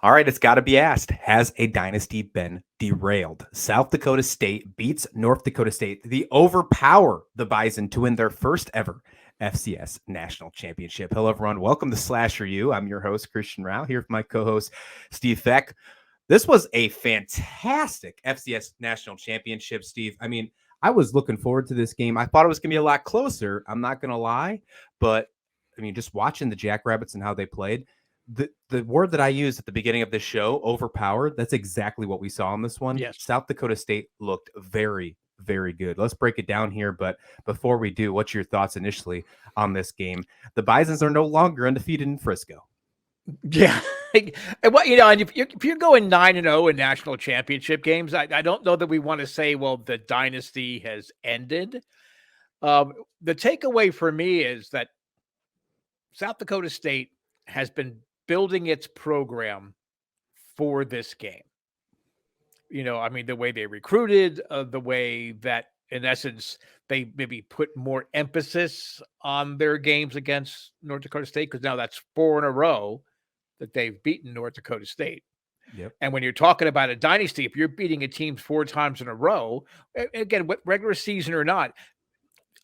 All right, it's got to be asked. Has a dynasty been derailed? South Dakota State beats North Dakota State. They overpower the Bison to win their first ever FCS national championship. Hello, everyone. Welcome to Slasher U. I'm your host, Christian Rao, here with my co-host, Steve Feck. This was a fantastic FCS national championship, Steve. I mean, I was looking forward to this game. I thought it was going to be a lot closer. I'm not going to lie, but I mean, just watching the Jackrabbits and how they played, the word that I used at the beginning of this show, overpowered, that's exactly what we saw in this one. Yes. South Dakota State looked very, very good. Let's break it down here. But before we do, what's your thoughts initially on this game? The Bisons are no longer undefeated in Frisco. Yeah. And what and if you're going 9-0 in national championship games, I don't know that we want to say, well, the dynasty has ended. The takeaway for me is that South Dakota State has been building its program for this game. I mean, the way they recruited, the way that, in essence, they maybe put more emphasis on their games against North Dakota State, because now that's 4 in a row that they've beaten North Dakota State. Yep. And when you're talking about a dynasty, if you're beating a team 4 times in a row, again, regular season or not,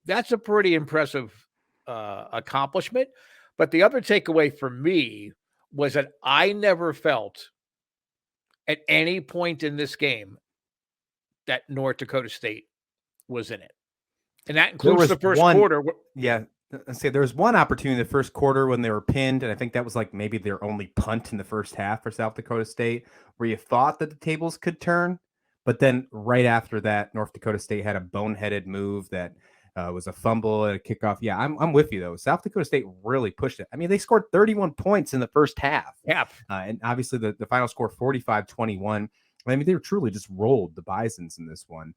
that's a pretty impressive accomplishment. But the other takeaway for me was that I never felt at any point in this game that North Dakota State was in it. And that includes the first quarter. Yeah. Let's say there was one opportunity in the first quarter when they were pinned, and I think that was like maybe their only punt in the first half for South Dakota State, where you thought that the tables could turn. But then right after that, North Dakota State had a boneheaded move that was a fumble and a kickoff. Yeah, I'm with you, though. South Dakota State really pushed it. I mean, they scored 31 points in the first half. Yeah. And obviously the final score, 45-21. I mean, they were truly just rolled the Bisons in this one.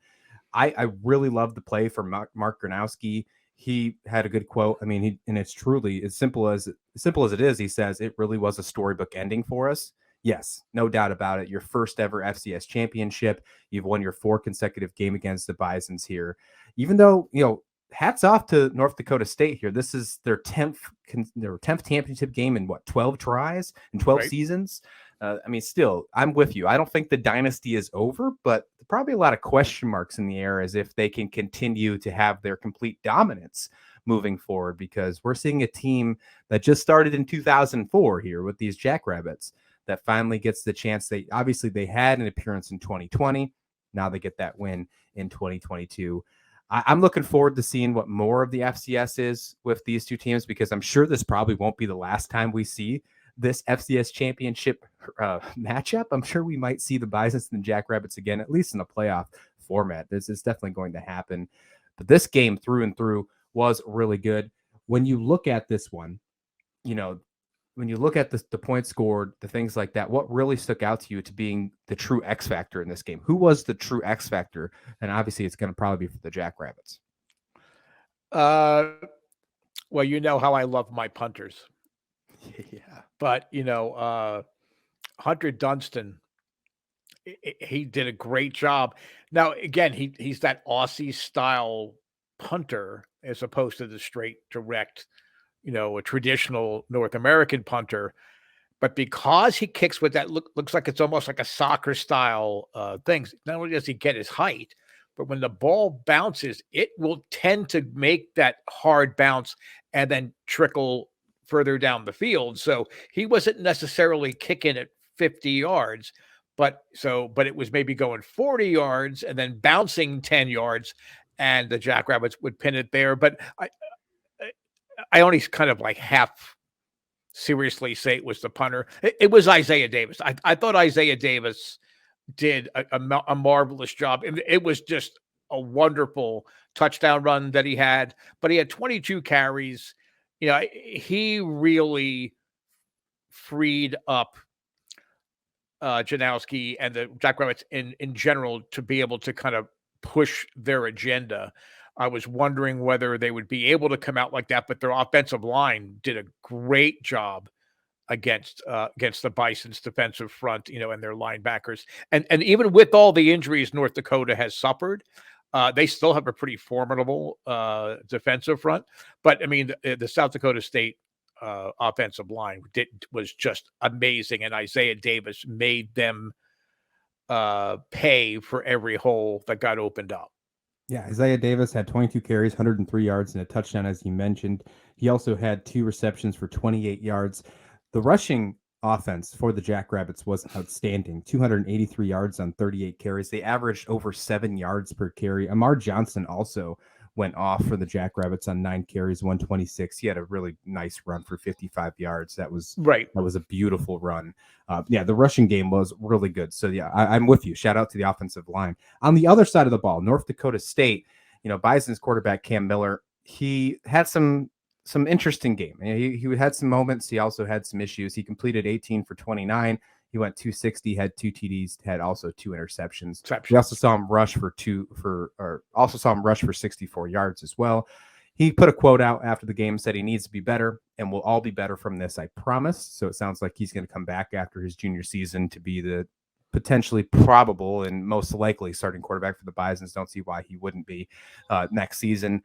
I really love the play from Mark Gronowski. He had a good quote. I mean, and it's truly as simple as it is. He says it really was a storybook ending for us. Yes, no doubt about it. Your first ever FCS championship. You've won your 4 consecutive game against the Bisons here. Even though, hats off to North Dakota State here. This is their 10th championship game in 12 tries in 12 seasons. I mean, still, I'm with you. I don't think the dynasty is over, but probably a lot of question marks in the air as if they can continue to have their complete dominance moving forward, because we're seeing a team that just started in 2004 here with these Jackrabbits that finally gets the chance. They had an appearance in 2020. Now they get that win in 2022. I'm looking forward to seeing what more of the FCS is with these two teams, because I'm sure this probably won't be the last time we see this FCS championship matchup. I'm sure we might see the Bisons and the Jackrabbits again, at least in a playoff format. This is definitely going to happen. But this game through and through was really good. When you look at this one, when you look at the points scored, the things like that, what really stuck out to you to being the true X factor in this game? Who was the true X factor? And obviously it's going to probably be for the Jackrabbits. Well, you know how I love my punters. Yeah. But, Hunter Dunston, he did a great job. Now, again, he's that Aussie style punter as opposed to the straight, direct, a traditional North American punter. But because he kicks with that looks like it's almost like a soccer style things, not only does he get his height, but when the ball bounces, it will tend to make that hard bounce and then trickle further down the field. So he wasn't necessarily kicking at 50 yards, but it was maybe going 40 yards and then bouncing 10 yards, and the Jackrabbits would pin it there. But I only kind of like half seriously say it was the punter. It was Isaiah Davis. I thought Isaiah Davis did a marvelous job. It was just a wonderful touchdown run that he had, but he had 22 carries. He really freed up Janowski and the Jackrabbits in general to be able to kind of push their agenda. I was wondering whether they would be able to come out like that, but their offensive line did a great job against the Bison's defensive front, and their linebackers. And even with all the injuries North Dakota has suffered, they still have a pretty formidable defensive front. But I mean, the South Dakota State offensive line was just amazing, and Isaiah Davis made them pay for every hole that got opened up. Yeah, Isaiah Davis had 22 carries, 103 yards, and a touchdown, as you mentioned. He also had 2 receptions for 28 yards. The rushing offense for the Jackrabbits was outstanding. 283 yards on 38 carries. They averaged over 7 yards per carry. Amar Johnson also went off for the Jackrabbits on 9 carries, 126. He had a really nice run for 55 yards. That was a beautiful run. The rushing game was really good. So yeah, I'm with you. Shout out to the offensive line. On the other side of the ball, North Dakota State, Bison's quarterback Cam Miller, he had some interesting game. He had some moments. He also had some issues. He completed 18 for 29. He went 260, had 2 TDs, had also 2 interceptions. We also saw him rush for 64 yards as well. He put a quote out after the game, said he needs to be better, and we'll all be better from this, I promise. So it sounds like he's going to come back after his junior season to be the potentially probable and most likely starting quarterback for the Bisons. Don't see why he wouldn't be next season.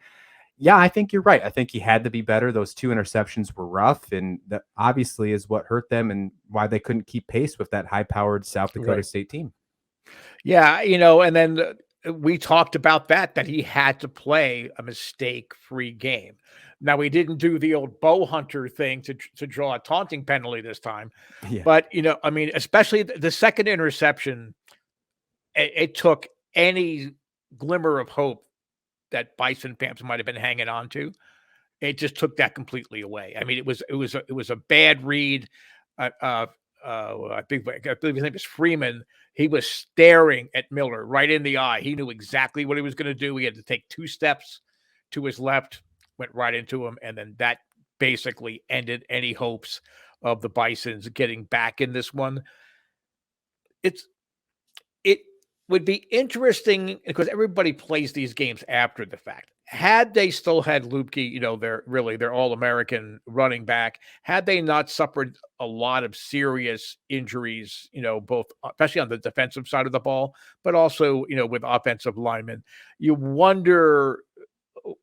Yeah, I think you're right. I think he had to be better. Those 2 interceptions were rough, and that obviously is what hurt them and why they couldn't keep pace with that high-powered South Dakota State team. Yeah, and then we talked about that he had to play a mistake-free game. Now, we didn't do the old bow hunter thing to draw a taunting penalty this time. Yeah. But, especially the second interception, it took any glimmer of hope that Bison fans might have been hanging on to. It just took that completely away. I mean, it was a bad read. I believe his name is Freeman. He was staring at Miller right in the eye. He knew exactly what he was going to do. He had to take 2 steps to his left, went right into him, and then that basically ended any hopes of the Bisons getting back in this one. It would be interesting because everybody plays these games after the fact. Had they still had Lupke, their All-American running back, had they not suffered a lot of serious injuries, both especially on the defensive side of the ball, but also, with offensive linemen, you wonder,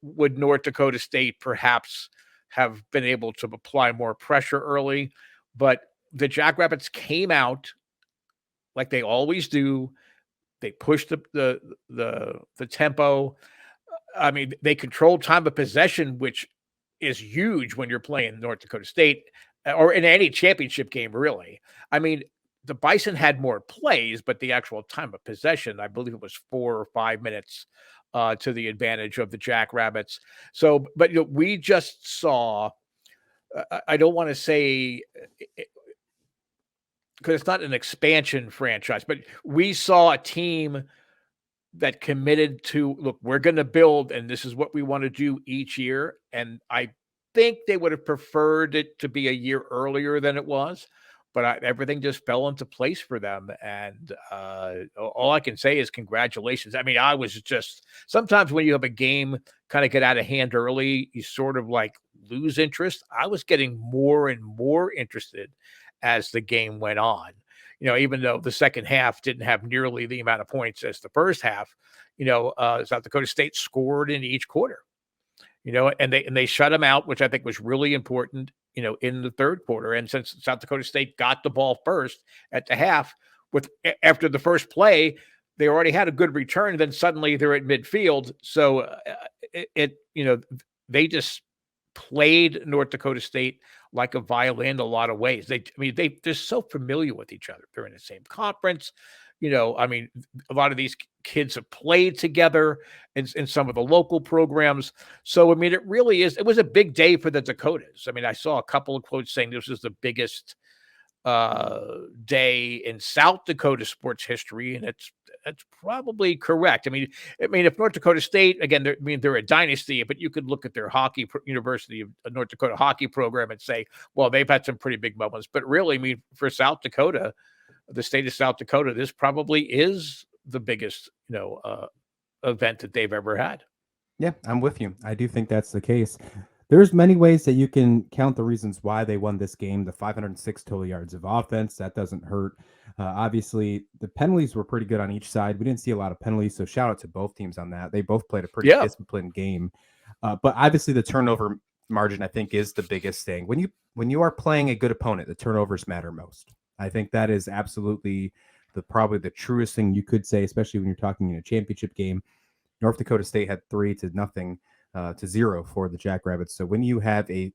would North Dakota State perhaps have been able to apply more pressure early? But the Jackrabbits came out like they always do. They pushed the tempo. I mean, they controlled time of possession, which is huge when you're playing North Dakota State or in any championship game, really. I mean, the Bison had more plays, but the actual time of possession, I believe it was 4 or 5 minutes to the advantage of the Jackrabbits. So, but we just saw, I don't want to say, because it's not an expansion franchise, but we saw a team that committed to, look, we're going to build, and this is what we want to do each year. And I think they would have preferred it to be a year earlier than it was, but everything just fell into place for them. And all I can say is congratulations. I mean, I was just, sometimes when you have a game kind of get out of hand early, you sort of like lose interest. I was getting more and more interested as the game went on. Even though the second half didn't have nearly the amount of points as the first half, South Dakota State scored in each quarter, and they shut them out, which I think was really important, in the third quarter. And since South Dakota State got the ball first at the half, after the first play, they already had a good return. Then suddenly they're at midfield. So they just played North Dakota State like a violin in a lot of ways. They're so familiar with each other. They're in the same conference. A lot of these kids have played together in some of the local programs. So, it really is. It was a big day for the Dakotas. I saw a couple of quotes saying this was the biggest day in South Dakota sports history, and that's probably correct. If North Dakota State, again, they're a dynasty, but you could look at their University of North Dakota hockey program and say, well, they've had some pretty big moments. But really, for South Dakota, the state of South Dakota, this probably is the biggest, event that they've ever had. Yeah, I'm with you. I do think that's the case. There's many ways that you can count the reasons why they won this game. The 506 total yards of offense, that doesn't hurt. Obviously, the penalties were pretty good on each side. We didn't see a lot of penalties, so shout out to both teams on that. They both played a pretty disciplined game. But obviously, the turnover margin, I think, is the biggest thing. When you are playing a good opponent, the turnovers matter most. I think that is absolutely probably the truest thing you could say, especially when you're talking in a championship game. North Dakota State had 3-0 to 0 for the Jackrabbits. So when you have a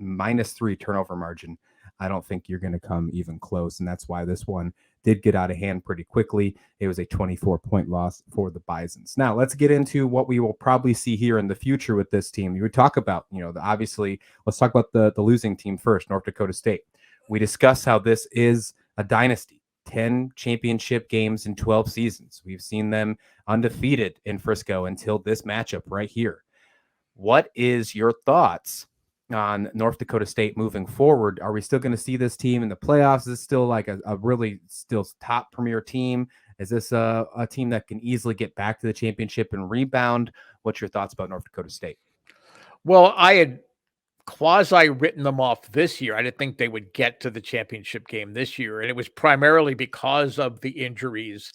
-3 turnover margin, I don't think you're going to come even close. And that's why this one did get out of hand pretty quickly. It was a 24-point loss for the Bisons. Now, let's get into what we will probably see here in the future with this team. You would talk about, obviously, let's talk about the losing team first, North Dakota State. We discussed how this is a dynasty. 10 championship games in 12 seasons. We've seen them undefeated in Frisco until this matchup right here. What is your thoughts on North Dakota State moving forward? Are we still going to see this team in the playoffs? Is this still like a really still top premier team? Is this a team that can easily get back to the championship and rebound? What's your thoughts about North Dakota State? Well, I had quasi written them off this year. I didn't think they would get to the championship game this year. And it was primarily because of the injuries.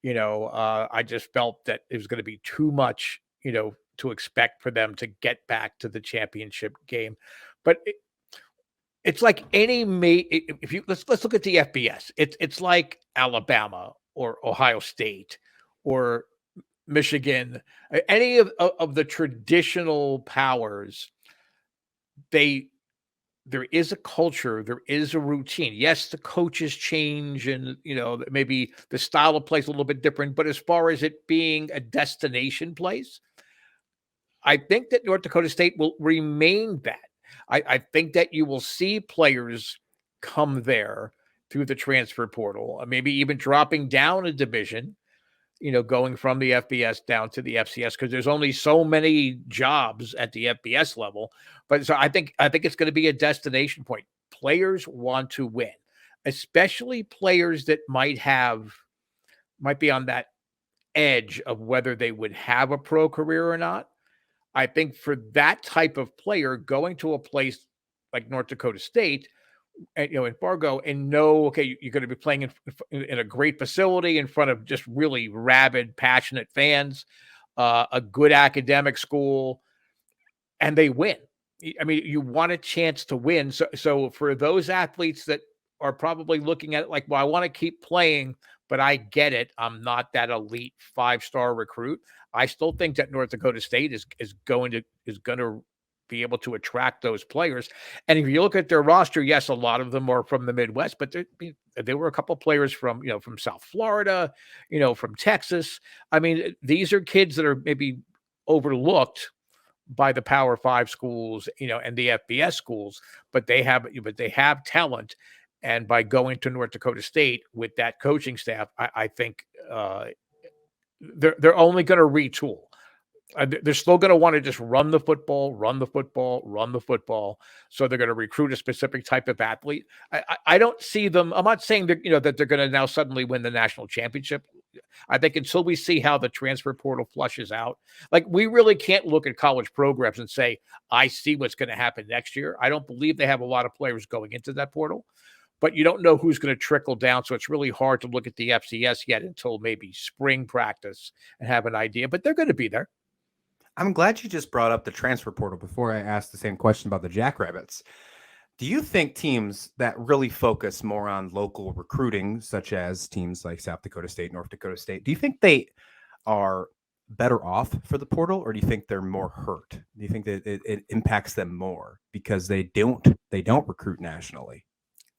I just felt that it was going to be too much, to expect for them to get back to the championship game. But it's like if you let's look at the FBS. It's like Alabama or Ohio State or Michigan, any of the traditional powers. There is a culture, there is a routine. Yes, the coaches change and, maybe the style of play is a little bit different, but as far as it being a destination place, I think that North Dakota State will remain that. I think that you will see players come there through the transfer portal, maybe even dropping down a division, going from the FBS down to the FCS, because there's only so many jobs at the FBS level. But so I think it's going to be a destination point. Players want to win, especially players that might be on that edge of whether they would have a pro career or not. I think for that type of player, going to a place like North Dakota State, and, in Fargo, and know, okay, you're going to be playing in a great facility in front of just really rabid, passionate fans, a good academic school, and they win. I mean, you want a chance to win. So for those athletes that are probably looking at it like, well, I want to keep playing, but I get it. I'm not that elite 5-star recruit. I still think that North Dakota State is going to be able to attract those players. And if you look at their roster, yes, a lot of them are from the Midwest, but there were a couple of players from South Florida, from Texas. I mean, these are kids that are maybe overlooked by the Power 5 schools, and the FBS schools, but they have talent. And by going to North Dakota State with that coaching staff, I think they're only going to retool. They're still going to want to just run the football. So they're going to recruit a specific type of athlete. I don't see them. I'm not saying that, that they're going to now suddenly win the national championship. I think until we see how the transfer portal flushes out, like, we really can't look at college programs and say, I see what's going to happen next year. I don't believe they have a lot of players going into that portal, but you don't know who's going to trickle down. So it's really hard to look at the FCS yet until maybe spring practice and have an idea, but they're going to be there. I'm glad you just brought up the transfer portal before I asked the same question about the Jackrabbits. Do you think teams that really focus more on local recruiting, such as teams like South Dakota State, North Dakota State, do you think they are better off for the portal, or do you think they're more hurt? Do you think that it impacts them more because they don't recruit nationally?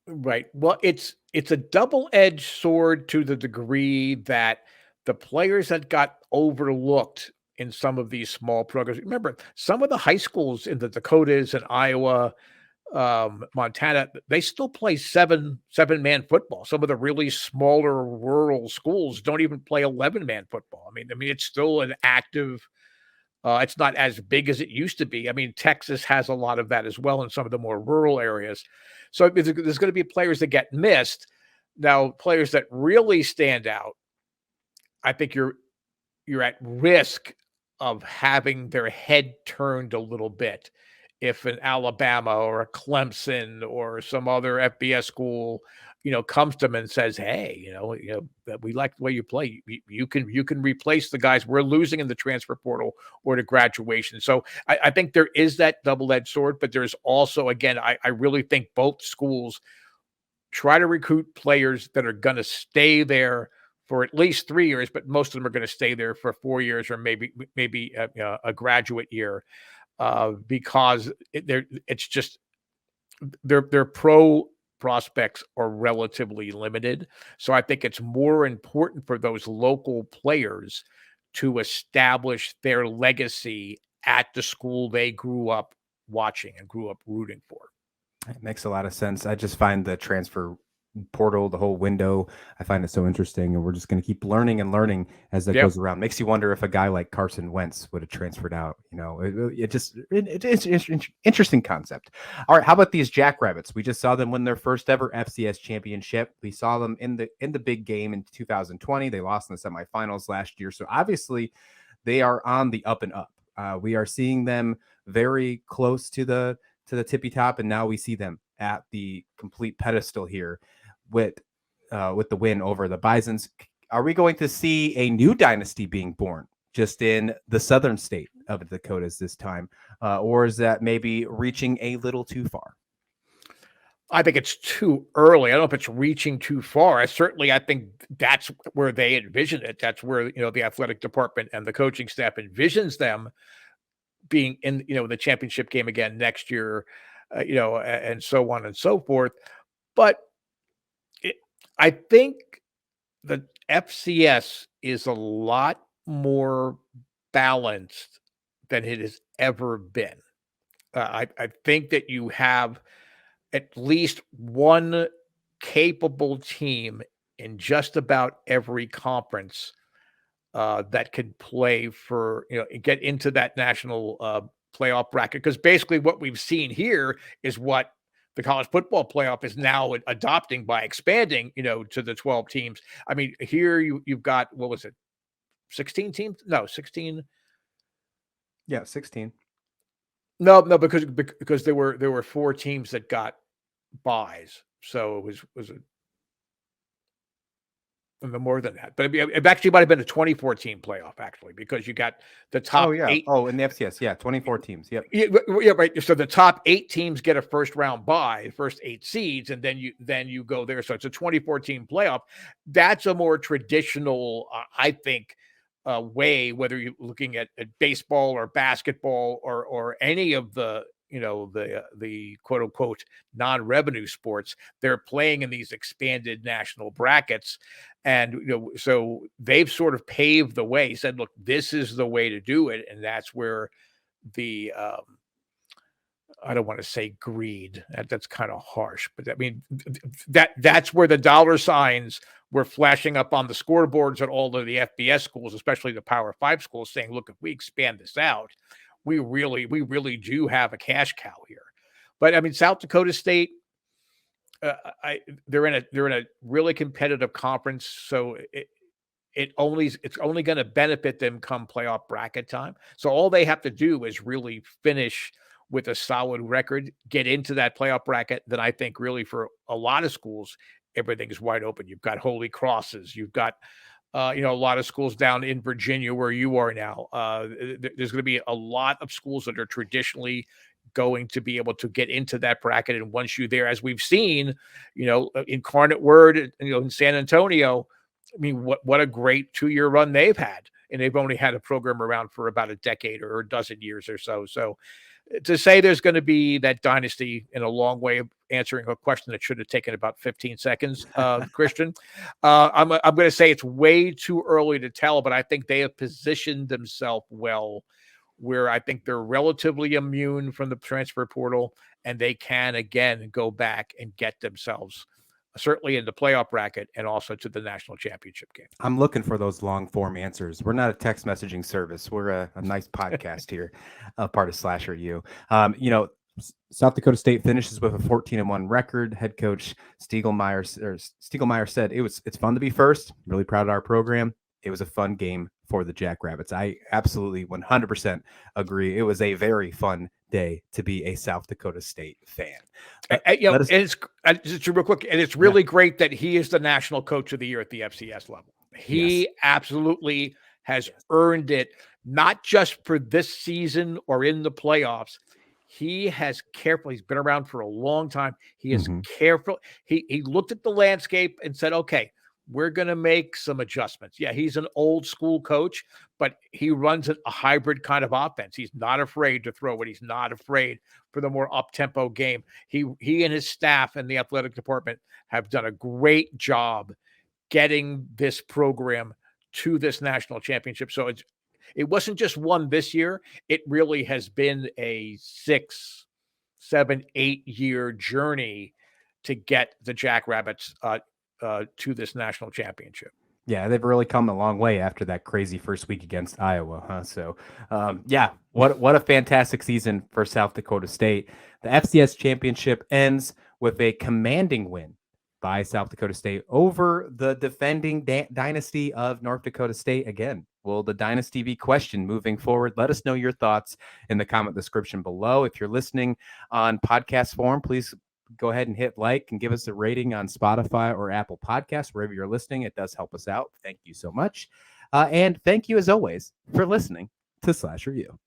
Right. Well, it's a double-edged sword to the degree that the players that got overlooked in some of these small programs. Remember, some of the high schools in the Dakotas and Iowa, Montana, they still play seven-man football. Some of the really smaller rural schools don't even play 11-man football. I mean, it's still an active. It's not as big as it used to be. I mean, Texas has a lot of that as well in some of the more rural areas. So there's going to be players that get missed. Now, players that really stand out, I think you're at risk of having their head turned a little bit if an Alabama or a Clemson or some other FBS school, comes to them and says, "Hey, we like the way you play. You can replace the guys we're losing in the transfer portal or to graduation." So I think there is that double-edged sword, but there's also, again, I really think both schools try to recruit players that are going to stay there for at least 3 years, but most of them are going to stay there for 4 years or maybe a graduate year, because it's just their pro prospects are relatively limited. So I think it's more important for those local players to establish their legacy at the school they grew up watching and grew up rooting for. It makes a lot of sense. I just find the transfer portal, the whole window, I find it so interesting, and we're just going to keep learning and learning as that goes around. Makes you wonder if a guy like Carson Wentz would have transferred out. It's an interesting concept. All right, how about these Jackrabbits? We just saw them win their first ever FCS championship. We saw them in the big game in 2020. They lost in the semifinals last year, so obviously they are on the up and up. We are seeing them very close to the tippy top, and now we see them at the complete pedestal here with the win over the Bisons. Are we going to see a new dynasty being born just in the southern state of the Dakotas this time, or is that maybe reaching a little too far? I think it's too early. I don't know if it's reaching too far. I think that's where they envision it. That's where the athletic department and the coaching staff envisions them being in the championship game again next year, and so on and so forth. But I think the FCS is a lot more balanced than it has ever been. I think that you have at least one capable team in just about every conference that could play for, get into that national playoff bracket. Because basically what we've seen here is what the college football playoff is now adopting by expanding, to the 12 teams. I mean, here you've got, what was it, 16 teams? No, 16. Yeah, 16. No, because there were 4 teams that got buys. So it was more than that, but it actually might have been a 2014 playoff, actually, because you got the top 8. Oh, in the FCS, yeah, 24 teams. Yep. Yeah, right. So the top 8 teams get a first round bye, first 8 seeds, and then you go there. So it's a 2014 playoff. That's a more traditional, I think, way, whether you're looking at baseball or basketball or any of the the quote unquote non-revenue sports. They're playing in these expanded national brackets. And, so they've sort of paved the way, said, look, this is the way to do it. And that's where the, I don't want to say greed. That's kind of harsh, but I mean, that's where the dollar signs were flashing up on the scoreboards at all of the FBS schools, especially the Power 5 schools, saying, look, if we expand this out, we really do have a cash cow here. But I mean, South Dakota State, they're in a really competitive conference, so it's only going to benefit them come playoff bracket time. So all they have to do is really finish with a solid record, get into that playoff bracket. Then I think really for a lot of schools, everything is wide open. You've got Holy Crosses, you've got a lot of schools down in Virginia where you are now. There's going to be a lot of schools that are traditionally going to be able to get into that bracket. And once you're there, as we've seen, Incarnate Word, in San Antonio, I mean, what a great 2-year run they've had. And they've only had a program around for about a decade or a dozen years or so. So to say there's going to be that dynasty in a long way of answering a question that should have taken about 15 seconds, Christian, I'm going to say it's way too early to tell, but I think they have positioned themselves well, where I think they're relatively immune from the transfer portal, and they can again go back and get themselves certainly in the playoff bracket and also to the national championship game. I'm looking for those long form answers. We're not a text messaging service. We're a nice podcast here, part of SlasherU. South Dakota State finishes with a 14-1 record. Head coach Stiegelmeier said it's fun to be first. Really proud of our program. It was a fun game for the Jackrabbits. I absolutely 100% agree. It was a very fun day to be a South Dakota State fan. And it's just real quick, and it's really great that he is the national coach of the year at the FCS level. He absolutely has earned it, not just for this season or in the playoffs. He has carefully, he's been around for a long time. He is careful. He looked at the landscape and said, okay, we're going to make some adjustments. Yeah, he's an old school coach, but he runs a hybrid kind of offense. He's not afraid to throw it. He's not afraid for the more up-tempo game. He and his staff and the athletic department have done a great job getting this program to this national championship. So it wasn't just one this year. It really has been a 6, 7, 8-year journey to get the Jackrabbits to this national championship. Yeah, they've really come a long way after that crazy first week against Iowa, huh? So, what a fantastic season for South Dakota State. The FCS championship ends with a commanding win by South Dakota State over the defending dynasty of North Dakota State. Again, will the dynasty be questioned moving forward? Let us know your thoughts in the comment description below. If you're listening on podcast form, please go ahead and hit like and give us a rating on Spotify or Apple Podcasts, wherever you're listening. It does help us out. Thank you so much. And thank you, as always, for listening to SlasherU.